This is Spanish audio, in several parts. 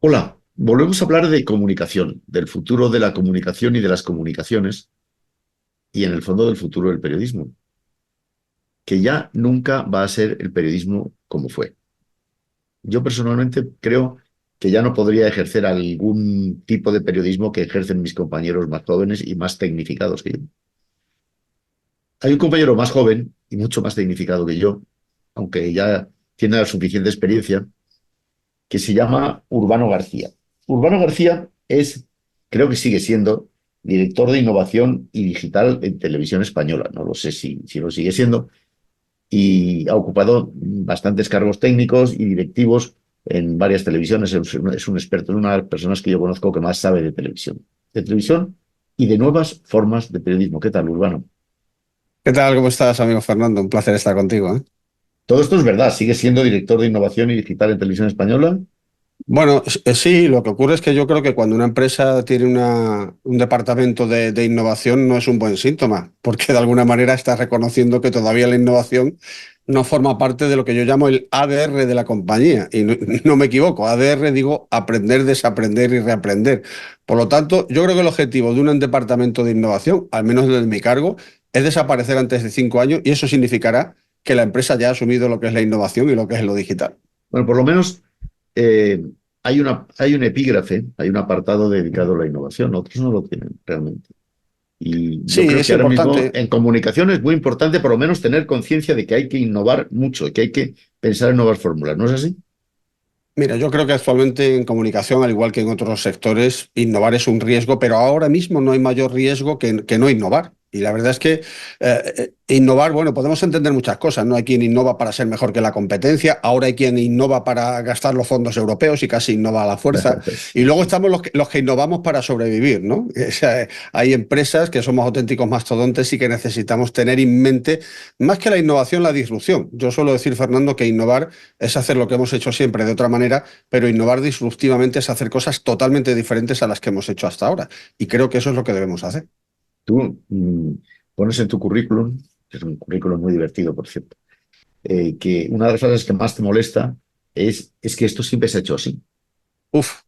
Hola, volvemos a hablar de comunicación, del futuro de la comunicación y de las comunicaciones, y en el fondo del futuro del periodismo, que ya nunca va a ser el periodismo como fue. Yo personalmente creo que ya no podría ejercer algún tipo de periodismo que ejercen mis compañeros más jóvenes y más tecnificados que yo. Hay un compañero más joven y mucho más tecnificado que yo, aunque ya tiene la suficiente experiencia, que se llama Urbano García. Urbano García es, creo que sigue siendo, director de innovación y digital en Televisión Española. No lo sé si lo sigue siendo. Y ha ocupado bastantes cargos técnicos y directivos en varias televisiones. Es un experto, es una de las personas que yo conozco que más sabe de televisión y de nuevas formas de periodismo. ¿Qué tal, Urbano? ¿Qué tal? ¿Cómo estás, amigo Fernando? Un placer estar contigo, ¿eh? Todo esto es verdad. Sigue siendo director de innovación y digital en Televisión Española. Bueno, sí, lo que ocurre es que yo creo que cuando una empresa tiene un departamento de innovación no es un buen síntoma, porque de alguna manera está reconociendo que todavía la innovación no forma parte de lo que yo llamo el ADR de la compañía. Y no, no me equivoco, ADR digo aprender, desaprender y reaprender. Por lo tanto, yo creo que el objetivo de un departamento de innovación, al menos desde mi cargo, es desaparecer antes de 5 años y eso significará que la empresa ya ha asumido lo que es la innovación y lo que es lo digital. Bueno, por lo menos eh, hay un epígrafe, hay un apartado dedicado a la innovación, otros no lo tienen realmente. Y yo Sí, creo es que ahora mismo importante. en comunicación es muy importante por lo menos tener conciencia de que hay que innovar mucho, que hay que pensar en nuevas fórmulas, ¿no es así? Mira, yo creo que actualmente en comunicación, al igual que en otros sectores, innovar es un riesgo, pero ahora mismo no hay mayor riesgo que no innovar. Y la verdad es que innovar, bueno, podemos entender muchas cosas, ¿no? Hay quien innova para ser mejor que la competencia, ahora hay quien innova para gastar los fondos europeos y casi innova a la fuerza. Y Sí, luego sí. estamos los que innovamos para sobrevivir, ¿no? O sea, hay empresas que somos auténticos mastodontes y que necesitamos tener en mente, más que la innovación, la disrupción. Yo suelo decir, Fernando, que innovar es hacer lo que hemos hecho siempre de otra manera, pero innovar disruptivamente es hacer cosas totalmente diferentes a las que hemos hecho hasta ahora. Y creo que eso es lo que debemos hacer. Tú pones en tu currículum, que es un currículum muy divertido, por cierto, que una de las cosas que más te molesta es que esto siempre se ha hecho así. Uf,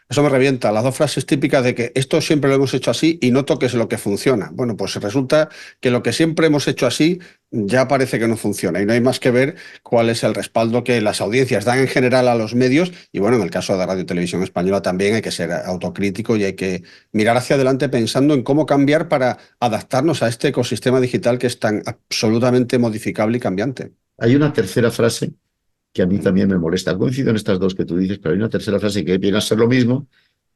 eso me revienta. Las dos frases típicas de que esto siempre lo hemos hecho así y no toques lo que funciona. Bueno, pues resulta que lo que siempre hemos hecho así ya parece que no funciona y no hay más que ver cuál es el respaldo que las audiencias dan en general a los medios y bueno, en el caso de Radio y Televisión Española también hay que ser autocrítico y hay que mirar hacia adelante pensando en cómo cambiar para adaptarnos a este ecosistema digital que es tan absolutamente modificable y cambiante. Hay una tercera frase que a mí también me molesta. Coincido en estas dos que tú dices, pero hay una tercera frase que viene a ser lo mismo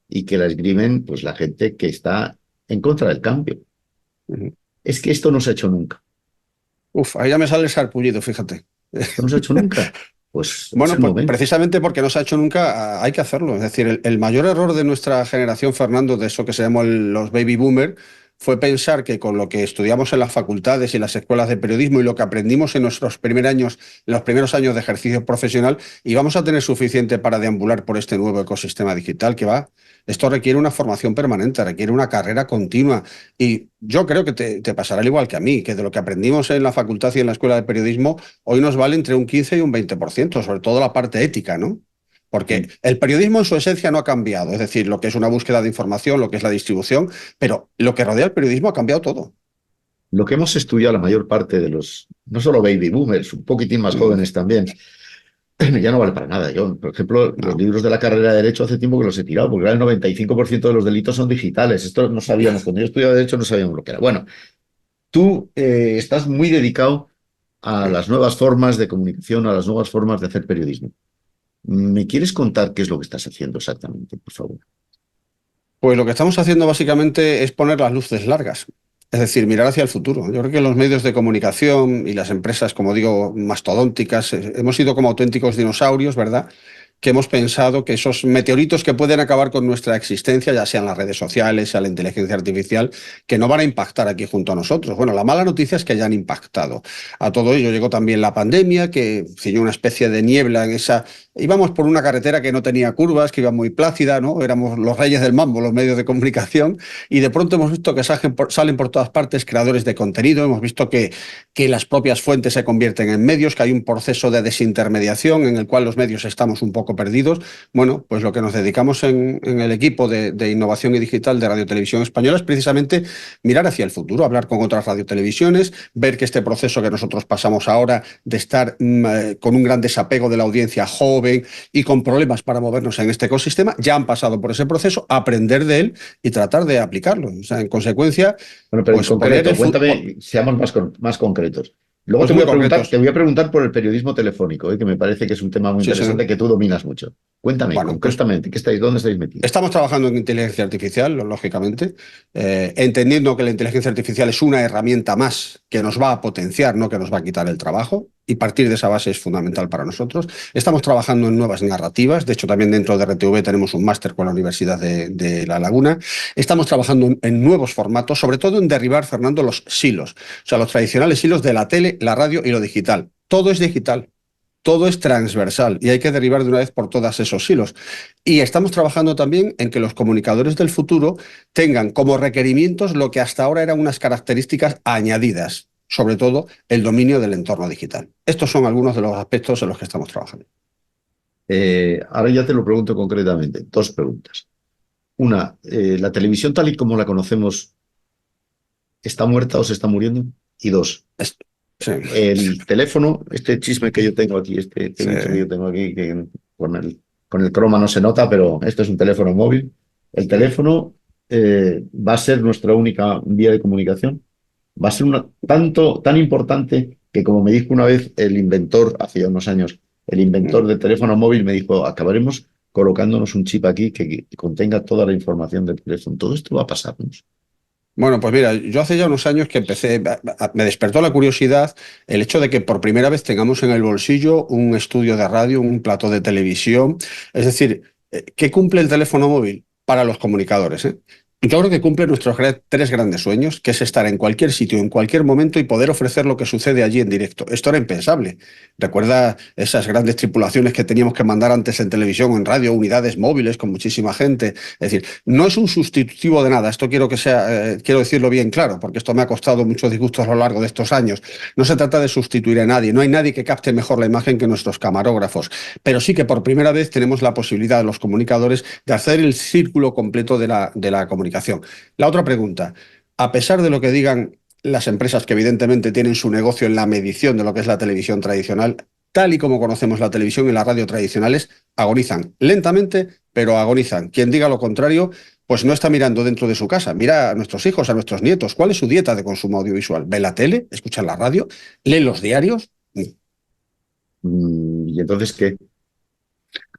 y que la esgrimen pues la gente que está en contra del cambio. Es que esto no se ha hecho nunca. Uf, ahí ya me sale el sarpullido, fíjate. Esto no se ha hecho nunca. Pues es Bueno, el momento. precisamente porque no se ha hecho nunca, hay que hacerlo. Es decir, el mayor error de nuestra generación, Fernando, de eso que se llamó los baby boomer, fue pensar que con lo que estudiamos en las facultades y las escuelas de periodismo y lo que aprendimos en nuestros primeros años, en los primeros años de ejercicio profesional, íbamos a tener suficiente para deambular por este nuevo ecosistema digital que va. Esto requiere una formación permanente, requiere una carrera continua. Y yo creo que te pasará al igual que a mí, que de lo que aprendimos en la facultad y en la escuela de periodismo, hoy nos vale entre un 15 y un 20%, sobre todo la parte ética, ¿no? Porque el periodismo en su esencia no ha cambiado, es decir, lo que es una búsqueda de información, lo que es la distribución, pero lo que rodea el periodismo ha cambiado todo. Lo que hemos estudiado la mayor parte de los, no solo baby boomers, un poquitín más Mm, jóvenes también, ya no vale para nada. Yo, por ejemplo, los no. libros de la carrera de Derecho hace tiempo que los he tirado, porque ahora el 95% de los delitos son digitales. Esto no sabíamos, cuando yo estudiaba Derecho no sabíamos lo que era. Bueno, tú estás muy dedicado a las nuevas formas de comunicación, a las nuevas formas de hacer periodismo. ¿Me quieres contar qué es lo que estás haciendo exactamente, por favor? Pues lo que estamos haciendo básicamente es poner las luces largas, es decir, mirar hacia el futuro. Yo creo que los medios de comunicación y las empresas, como digo, mastodónticas, hemos sido como auténticos dinosaurios, ¿verdad? Que hemos pensado que esos meteoritos que pueden acabar con nuestra existencia, ya sean las redes sociales, sea la inteligencia artificial, que no van a impactar aquí junto a nosotros. Bueno, la mala noticia es que ya han impactado. A todo ello llegó también la pandemia, que ciñó una especie de niebla en esa. Íbamos por una carretera que no tenía curvas, que iba muy plácida, ¿no? Éramos los reyes del mambo, los medios de comunicación, y de pronto hemos visto que salen por todas partes creadores de contenido, hemos visto que las propias fuentes se convierten en medios, que hay un proceso de desintermediación en el cual los medios estamos un poco poco perdidos. Bueno, pues lo que nos dedicamos en el equipo de innovación y digital de Radio Televisión Española es precisamente mirar hacia el futuro, hablar con otras radiotelevisiones, ver que este proceso que nosotros pasamos ahora de estar con un gran desapego de la audiencia joven y con problemas para movernos en este ecosistema, ya han pasado por ese proceso, aprender de él y tratar de aplicarlo. O sea, en consecuencia, Bueno, pero en pues poner concreto, el cuéntame, seamos más concretos. Luego pues muy concretos. te voy a preguntar por el periodismo telefónico, que me parece que es un tema muy Sí, interesante señor. que tú dominas mucho. Cuéntame Bueno, pues concretamente, ¿dónde estáis metidos? estamos trabajando en inteligencia artificial, lógicamente, entendiendo que la inteligencia artificial es una herramienta más que nos va a potenciar, no que nos va a quitar el trabajo, y partir de esa base es fundamental para nosotros. Estamos trabajando en nuevas narrativas, de hecho también dentro de RTV tenemos un máster con la Universidad de La Laguna. Estamos trabajando en nuevos formatos, sobre todo en derribar, Fernando, los silos, o sea, los tradicionales silos de la tele, la radio y lo digital. Todo es digital. Todo es transversal y hay que derribar de una vez por todas esos hilos. Y estamos trabajando también en que los comunicadores del futuro tengan como requerimientos lo que hasta ahora eran unas características añadidas, sobre todo el dominio del entorno digital. Estos son algunos de los aspectos en los que estamos trabajando. Ahora ya te lo pregunto concretamente. Dos preguntas. Una, ¿la televisión tal y como la conocemos está muerta o se está muriendo? Y dos, Sí, el teléfono, este chisme que yo tengo aquí, este sí. bicho que yo tengo aquí, que con el croma no se nota, pero esto es un teléfono móvil. El teléfono va a ser nuestra única vía de comunicación. Va a ser tan importante que, como me dijo una vez el inventor, hace ya unos años, el inventor del teléfono móvil me dijo, acabaremos colocándonos un chip aquí que contenga toda la información del teléfono. Todo esto va a pasarnos. Bueno, pues mira, yo hace ya unos años que empecé, me despertó la curiosidad el hecho de que por primera vez tengamos en el bolsillo un estudio de radio, un plató de televisión. Es decir, ¿qué cumple el teléfono móvil para los comunicadores? Yo creo que cumple nuestros tres grandes sueños, que es estar en cualquier sitio, en cualquier momento y poder ofrecer lo que sucede allí en directo. Esto era impensable. Recuerda esas grandes tripulaciones que teníamos que mandar antes en televisión o en radio, unidades móviles con muchísima gente. Es decir, no es un sustitutivo de nada. Esto quiero que sea, quiero decirlo bien claro, porque esto me ha costado muchos disgustos a lo largo de estos años. No se trata de sustituir a nadie. No hay nadie que capte mejor la imagen que nuestros camarógrafos. Pero sí que por primera vez tenemos la posibilidad de los comunicadores de hacer el círculo completo de la comunicación. La otra pregunta, a pesar de lo que digan las empresas que evidentemente tienen su negocio en la medición de lo que es la televisión tradicional, tal y como conocemos la televisión y la radio tradicionales, agonizan lentamente, pero agonizan. Quien diga lo contrario, pues no está mirando dentro de su casa, mira a nuestros hijos, a nuestros nietos. ¿Cuál es su dieta de consumo audiovisual? ¿Ve la tele? ¿Escucha la radio? ¿Lee los diarios? ¿Y entonces qué?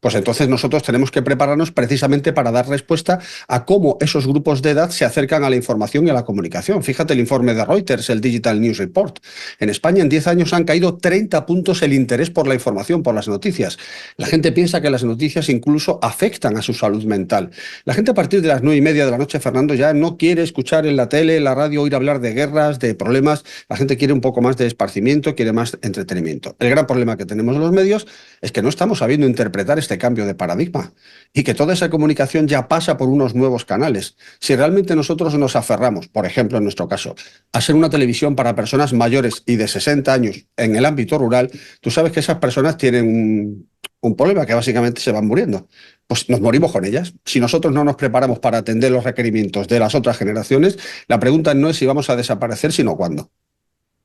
Pues entonces nosotros tenemos que prepararnos precisamente para dar respuesta a cómo esos grupos de edad se acercan a la información y a la comunicación. Fíjate el informe de Reuters, el Digital News Report. En España en 10 años han caído 30 puntos el interés por la información, por las noticias. La gente piensa que las noticias incluso afectan a su salud mental. La gente a partir de las 9:30 de la noche, Fernando, ya no quiere escuchar en la tele, en la radio, oír hablar de guerras, de problemas. La gente quiere un poco más de esparcimiento, quiere más entretenimiento. El gran problema que tenemos en los medios es que no estamos sabiendo interpretar este cambio de paradigma y que toda esa comunicación ya pasa por unos nuevos canales. Si realmente nosotros nos aferramos, por ejemplo, en nuestro caso, a ser una televisión para personas mayores y de 60 años en el ámbito rural, tú sabes que esas personas tienen un problema, que básicamente se van muriendo. Pues nos morimos con ellas. Si nosotros no nos preparamos para atender los requerimientos de las otras generaciones, la pregunta no es si vamos a desaparecer, sino cuándo.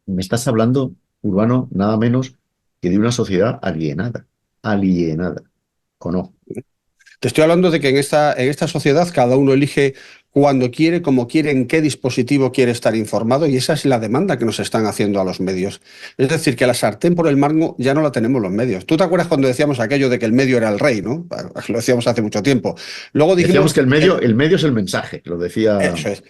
Me estás hablando, Urbano, nada menos que de una sociedad alienada, ¿o no? Te estoy hablando de que en esta sociedad cada uno elige cuando quiere, cómo quiere, en qué dispositivo quiere estar informado y esa es la demanda que nos están haciendo a los medios. Es decir, que la sartén por el mango ya no la tenemos los medios. ¿Tú te acuerdas cuando decíamos aquello de que el medio era el rey, ¿no? Lo decíamos hace mucho tiempo. Luego Decíamos dijimos que el que medio, el medio es el mensaje, lo decía. eso es.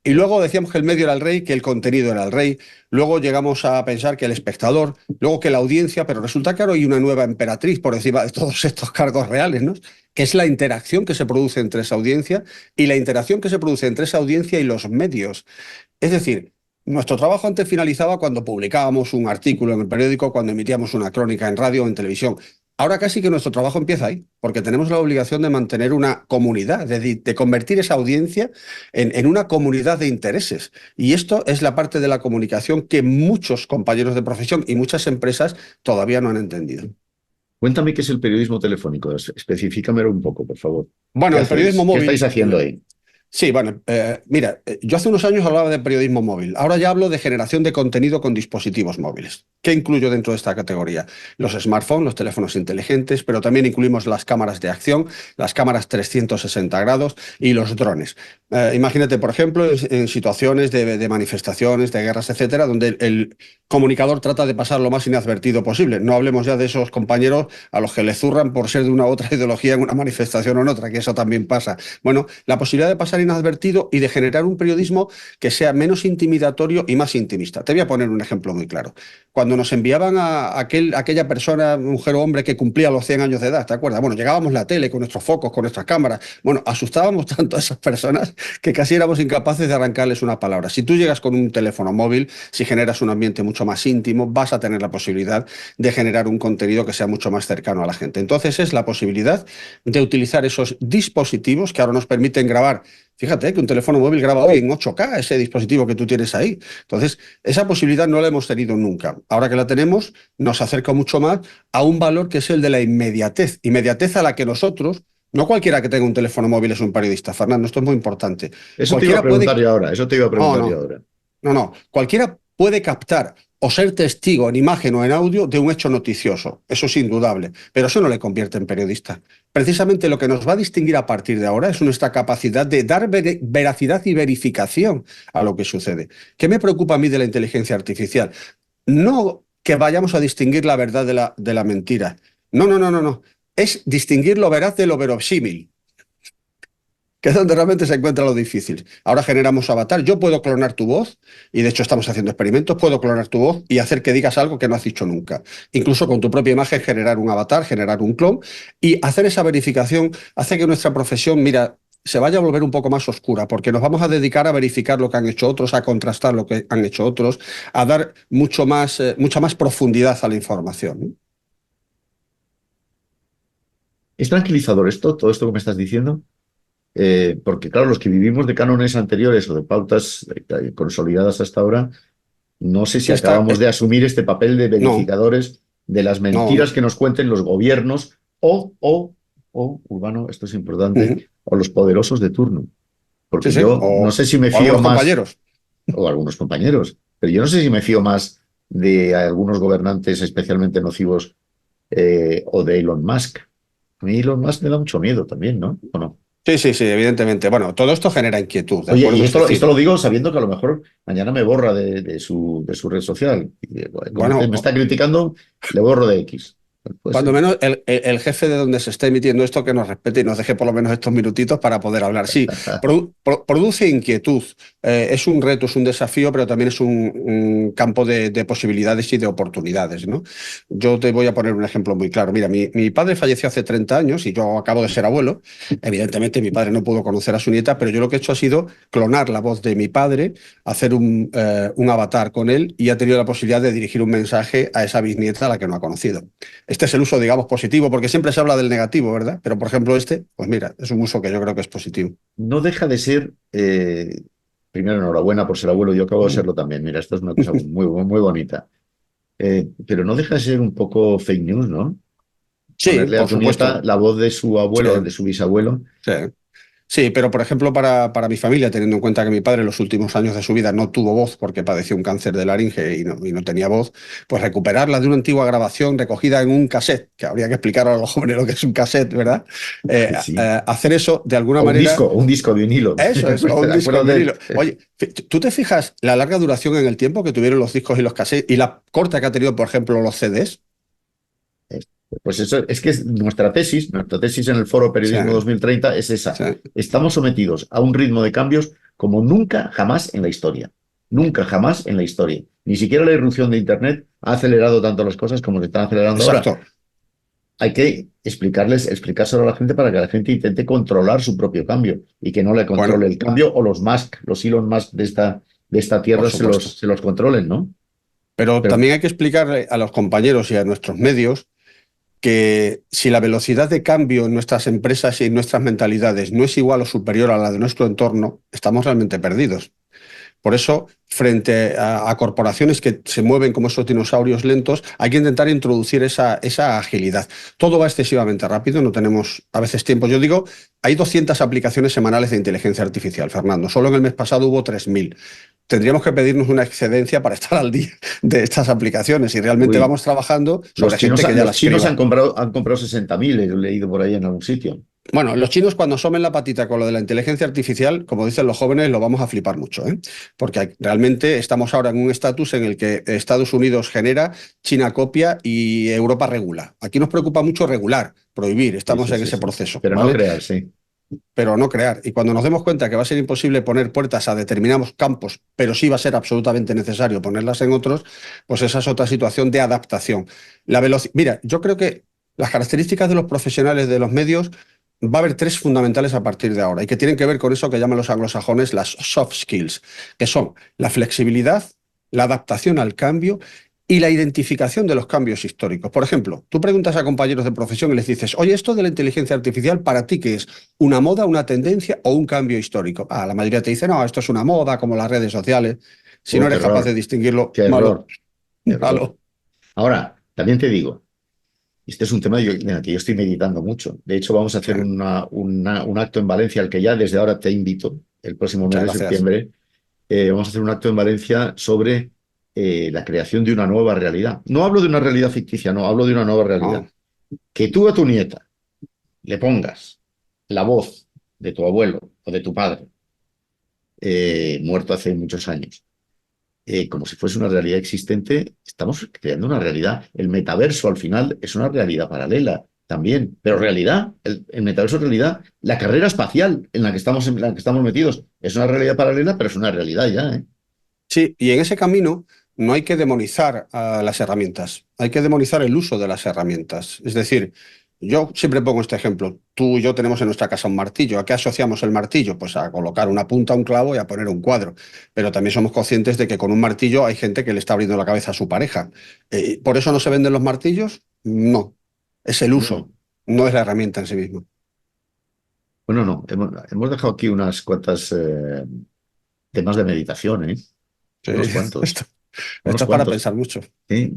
Y luego decíamos que el medio era el rey, que el contenido era el rey. Luego llegamos a pensar que el espectador, luego que la audiencia, pero resulta que ahora hay una nueva emperatriz por encima de todos estos cargos reales, ¿no? Que es la interacción que se produce entre esa audiencia y la interacción que se produce entre esa audiencia y los medios. Es decir, nuestro trabajo antes finalizaba cuando publicábamos un artículo en el periódico, cuando emitíamos una crónica en radio o en televisión. Ahora casi que nuestro trabajo empieza ahí, porque tenemos la obligación de mantener una comunidad, de convertir esa audiencia en una comunidad de intereses. Y esto es la parte de la comunicación que muchos compañeros de profesión y muchas empresas todavía no han entendido. Cuéntame qué es el periodismo telefónico. Especifícamelo un poco, por favor. Bueno, ¿Qué el hacéis? periodismo ¿Qué estáis móvil. haciendo ahí? Sí, bueno, mira, yo hace unos años hablaba de periodismo móvil. Ahora ya hablo de generación de contenido con dispositivos móviles. ¿Qué incluyo dentro de esta categoría? Los smartphones, los teléfonos inteligentes, pero también incluimos las cámaras de acción, las cámaras 360 grados y los drones. Imagínate, por ejemplo, en situaciones de manifestaciones, de guerras, etcétera, donde el comunicador trata de pasar lo más inadvertido posible. No hablemos ya de esos compañeros a los que le zurran por ser de una u otra ideología en una manifestación o en otra, que eso también pasa. Bueno, la posibilidad de pasar inadvertido y de generar un periodismo que sea menos intimidatorio y más intimista. Te voy a poner un ejemplo muy claro. Cuando nos enviaban a aquella persona, mujer o hombre, que cumplía los 100 años de edad, ¿te acuerdas? Bueno, llegábamos a la tele con nuestros focos, con nuestras cámaras. Bueno, asustábamos tanto a esas personas que casi éramos incapaces de arrancarles una palabra. Si tú llegas con un teléfono móvil, si generas un ambiente mucho más íntimo, vas a tener la posibilidad de generar un contenido que sea mucho más cercano a la gente. Entonces es la posibilidad de utilizar esos dispositivos que ahora nos permiten grabar. Fíjate que un teléfono móvil graba hoy en 8K ese dispositivo que tú tienes ahí. Entonces, esa posibilidad no la hemos tenido nunca. Ahora que la tenemos, nos acerca mucho más a un valor que es el de la inmediatez. Inmediatez a la que nosotros, no cualquiera que tenga un teléfono móvil es un periodista, Fernando, esto es muy importante. Eso te iba a Cualquiera puede... preguntar yo ahora. Eso te iba a No, preguntar yo no. ahora. No, no. Cualquiera puede captar o ser testigo en imagen o en audio de un hecho noticioso. Eso es indudable. Pero eso no le convierte en periodista. Precisamente lo que nos va a distinguir a partir de ahora es nuestra capacidad de dar veracidad y verificación a lo que sucede. ¿Qué me preocupa a mí de la inteligencia artificial? No que vayamos a distinguir la verdad de la mentira. No, no, no, no, no. Es distinguir lo veraz de lo verosímil, que es donde realmente se encuentra lo difícil. Ahora generamos avatar. Yo puedo clonar tu voz, y de hecho estamos haciendo experimentos, puedo clonar tu voz y hacer que digas algo que no has dicho nunca. Incluso con tu propia imagen generar un avatar, generar un clon, y hacer esa verificación hace que nuestra profesión, mira, se vaya a volver un poco más oscura, porque nos vamos a dedicar a verificar lo que han hecho otros, a contrastar lo que han hecho otros, a dar mucha más profundidad a la información, ¿no? ¿Es tranquilizador esto, todo esto que me estás diciendo? Porque, claro, los que vivimos de cánones anteriores o de pautas consolidadas hasta ahora, no sé si Esta, acabamos de asumir este papel de no, verificadores de las no, mentiras no. que nos cuenten los gobiernos o, Urbano, esto es importante, Ujú. o los poderosos de turno. Sí, Porque sí, yo no sé si me o fío algunos más, compañeros. o algunos compañeros, pero yo no sé si me fío más de algunos gobernantes especialmente nocivos o de Elon Musk. A mí Elon Musk me da mucho miedo también, ¿no? ¿O no? Sí, sí, sí, evidentemente. Bueno, todo esto genera inquietud, ¿de Oye, y acuerdo? Es esto decir, lo digo sabiendo que a lo mejor mañana me borra de su red social. Y, como bueno, me está criticando, le borro de X. Puede cuando ser. menos el jefe de donde se esté emitiendo esto que nos respete y nos deje por lo menos estos minutitos para poder hablar. Sí, produce inquietud. Es un reto, es un desafío, pero también es un campo de posibilidades y de oportunidades, ¿no? Yo te voy a poner un ejemplo muy claro. Mira, mi padre falleció hace 30 años y yo acabo de ser abuelo. Evidentemente mi padre no pudo conocer a su nieta, pero yo lo que he hecho ha sido clonar la voz de mi padre, hacer un avatar con él y ha tenido la posibilidad de dirigir un mensaje a esa bisnieta a la que no ha conocido. Este es el uso, digamos, positivo, porque siempre se habla del negativo, ¿verdad? Pero, por ejemplo, pues mira, es un uso que yo creo que es positivo. No deja de ser, primero, enhorabuena por ser abuelo, yo acabo de serlo también. Mira, esto es una cosa muy, muy bonita. Pero no deja de ser un poco fake news, ¿no? Sí, Ponerle a por tu nieta supuesto. la voz de su Sí, abuelo, de su bisabuelo. sí. Sí, pero por ejemplo para mi familia, teniendo en cuenta que mi padre en los últimos años de su vida no tuvo voz porque padeció un cáncer de laringe y no tenía voz, pues recuperarla de una antigua grabación recogida en un cassette, que habría que explicar a los jóvenes lo que es un cassette, ¿verdad? Sí. Hacer eso de alguna O manera, un disco de vinilo. eso es, o un disco en Acuérdate. vinilo. Oye, ¿tú te fijas la larga duración en el tiempo que tuvieron los discos y los cassettes y la corta que ha tenido, por ejemplo, los CDs? Pues eso es que es nuestra tesis en el Foro Sí, Periodismo 2030 es esa. sí, Estamos sometidos a un ritmo de cambios como nunca jamás en la historia. Nunca jamás en la historia. Ni siquiera la irrupción de Internet ha acelerado tanto las cosas como se están acelerando ahora. exacto. Hay que explicárselo a la gente para que la gente intente controlar su propio cambio y que no le controle Bueno, el cambio o los Elon Musk de esta por tierra supuesto. se los controlen, ¿no? Pero Pero también hay que explicarle a los compañeros y a nuestros medios que si la velocidad de cambio en nuestras empresas y en nuestras mentalidades no es igual o superior a la de nuestro entorno, estamos realmente perdidos. Por eso, frente a corporaciones que se mueven como esos dinosaurios lentos, hay que intentar introducir esa agilidad. Todo va excesivamente rápido, no tenemos a veces tiempo. Yo digo, hay 200 aplicaciones semanales de inteligencia artificial, Fernando. Solo en el mes pasado hubo 3.000. Tendríamos que pedirnos una excedencia para estar al día de estas aplicaciones y realmente Uy, vamos trabajando los sobre gente chinos, que ya los las chinos criba. han comprado 60.000, he leído por ahí en algún sitio. Bueno, los chinos cuando asomen la patita con lo de la inteligencia artificial, como dicen los jóvenes, lo vamos a flipar mucho, ¿eh? Porque realmente estamos ahora en un estatus en el que Estados Unidos genera, China copia y Europa regula. Aquí nos preocupa mucho regular, prohibir, Sí, estamos sí, en sí, ese sí. proceso, Pero no ¿vale? crear, sí. Pero no crear. Y cuando nos demos cuenta que va a ser imposible poner puertas a determinados campos, pero sí va a ser absolutamente necesario ponerlas en otros, pues esa es otra situación de adaptación. La velocidad. Mira, yo creo que las características de los profesionales de los medios va a haber tres fundamentales a partir de ahora y que tienen que ver con eso que llaman los anglosajones las soft skills, que son la flexibilidad, la adaptación al cambio y la identificación de los cambios históricos. Por ejemplo, tú preguntas a compañeros de profesión y les dices, oye, esto de la inteligencia artificial, ¿para ti qué es? ¿Una moda, una tendencia o un cambio histórico? Ah, la mayoría te dice, no, esto es una moda, como las redes sociales. Si no Qué eres capaz de error, distinguirlo, qué malo, error, qué error. malo. Ahora, también te digo, este es un tema en el que yo estoy meditando mucho. De hecho, vamos a Sí, hacer un acto en Valencia al que ya desde ahora te invito, el próximo mes muchas de gracias. septiembre. Vamos a hacer un acto en Valencia sobre la creación de una nueva realidad. No hablo de una realidad ficticia, no, hablo de una nueva realidad. No. Que tú a tu nieta le pongas la voz de tu abuelo o de tu padre, muerto hace muchos años, como si fuese una realidad existente, estamos creando una realidad. El metaverso al final es una realidad paralela también, pero realidad, el metaverso es realidad. La carrera espacial en la que estamos metidos es una realidad paralela, pero es una realidad ya, ¿eh? Sí, y en ese camino no hay que demonizar a las herramientas, hay que demonizar el uso de las herramientas. Es decir, yo siempre pongo este ejemplo. Tú y yo tenemos en nuestra casa un martillo. ¿A qué asociamos el martillo? Pues a colocar una punta a un clavo y a poner un cuadro. Pero también somos conscientes de que con un martillo hay gente que le está abriendo la cabeza a su pareja. ¿Por eso no se venden los martillos? No. Es el uso, No. no es la herramienta en sí misma. Bueno, no, hemos dejado aquí unas cuantas temas de meditación, ¿eh? Sí, Unos cuantos, esto, unos esto es para cuantos. pensar mucho. ¿Eh?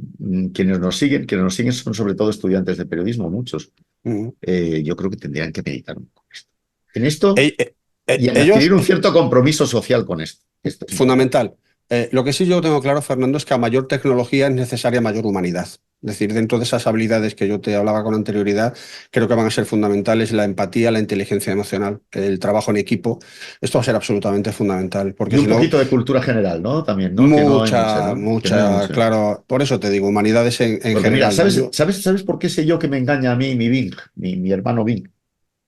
Quienes nos siguen son sobre todo estudiantes de periodismo, muchos. Mm. Yo creo que tendrían que meditar un poco esto. En esto E- e- y en Ellos, adquirir un cierto compromiso social con esto. Esto es importante. fundamental. Lo que sí yo tengo claro, Fernando, es que a mayor tecnología es necesaria mayor humanidad. Es decir, dentro de esas habilidades que yo te hablaba con anterioridad, creo que van a ser fundamentales la empatía, la inteligencia emocional, el trabajo en equipo. Esto va a ser absolutamente fundamental, Y porque un si no, poquito de cultura general, ¿no? También, ¿no? Que no hay mucha, mucha, ¿no? Que no hay mucha, mucha. claro, por eso te digo, humanidades en Porque mira, general, ¿no? Yo, ¿sabes por qué sé yo que me engaña a mí mi Bing, mi hermano Bing?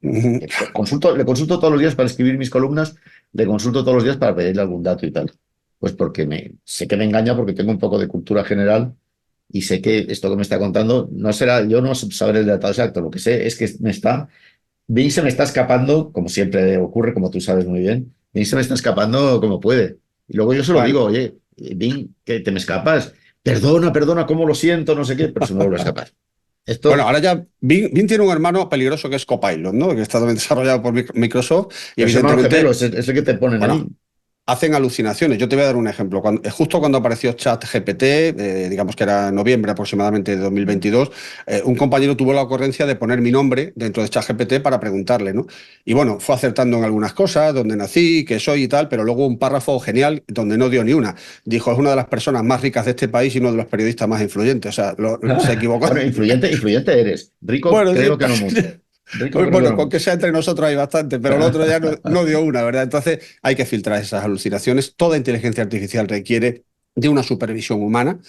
Le consulto todos los días para escribir mis columnas, le consulto todos los días para pedirle algún dato y tal. Pues porque sé que me engaña porque tengo un poco de cultura general y sé que esto que me está contando no será, yo no sabré el dato exacto, lo que sé es que Bing se me está escapando, como siempre ocurre, como tú sabes muy bien, Bing se me está escapando como puede. Y luego yo se lo bueno, digo, oye, Bing, que te me escapas, perdona, perdona, cómo lo siento, no sé qué, pero se me vuelve a escapar. bueno, Esto, ahora ya Bing tiene un hermano peligroso que es Copilot, ¿no? Que está también desarrollado por Microsoft y pero es hermano gemelo, evidentemente, es el que te ponen bueno, ahí. hacen alucinaciones. Yo te voy a dar un ejemplo. Justo cuando apareció ChatGPT, digamos que era noviembre aproximadamente de 2022, un compañero tuvo la ocurrencia de poner mi nombre dentro de ChatGPT para preguntarle, ¿no? Y bueno, fue acertando en algunas cosas, dónde nací, qué soy y tal, pero luego un párrafo genial donde no dio ni una. Dijo, es una de las personas más ricas de este país y uno de los periodistas más influyentes. O sea, se equivocó. Bueno, influyente eres. Rico Bueno, sí. creo que no mucho. Rico creo que Bueno, no con que mucho. sea entre nosotros hay bastante, pero el otro ya no dio una, ¿verdad? Entonces hay que filtrar esas alucinaciones. Toda inteligencia artificial requiere de una supervisión humana,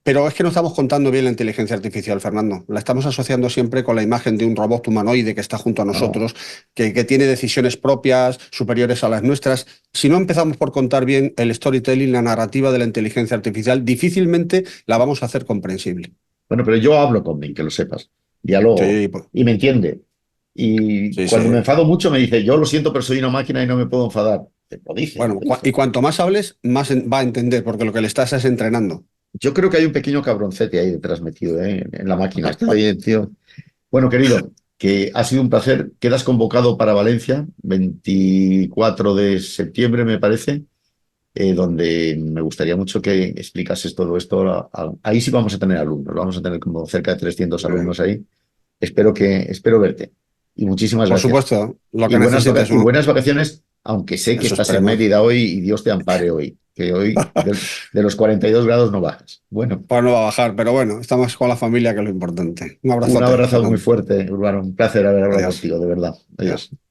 pero es que no estamos contando bien la inteligencia artificial, Fernando. La estamos asociando siempre con la imagen de un robot humanoide que está junto a No. nosotros, que tiene decisiones propias, superiores a las nuestras. Si no empezamos por contar bien el storytelling, la narrativa de la inteligencia artificial, difícilmente la vamos a hacer comprensible. Bueno, pero yo hablo con Bing, que lo sepas. Diálogo Sí, pues, y me entiende. Y sí, cuando me sí. enfado mucho me dice, yo lo siento, pero soy una máquina y no me puedo enfadar. Lo dice, lo Bueno, y dice. cuanto más hables, más va a entender, porque lo que le estás es entrenando. Yo creo que hay un pequeño cabroncete ahí detrás metido, ¿eh? En la máquina. Está bien, tío. Bueno, querido, que ha sido un placer. Quedas convocado para Valencia, 24 de septiembre, me parece. donde me gustaría mucho que explicases todo esto. Ahí sí vamos a tener alumnos, vamos a tener como cerca de 300 alumnos ahí. Espero verte. Y muchísimas Por gracias. supuesto, lo que necesites, Y buenas vacaciones, aunque sé que eso estás en esperemos. Mérida hoy y Dios te ampare hoy, que hoy de los 42 grados no bajas. Bueno, Pues no va a bajar, pero bueno, estamos con la familia, que es lo importante. Un un abrazote, abrazo muy Fernando. fuerte, Urbano. Un placer haber hablado Adiós. contigo, de verdad. Adiós. Adiós.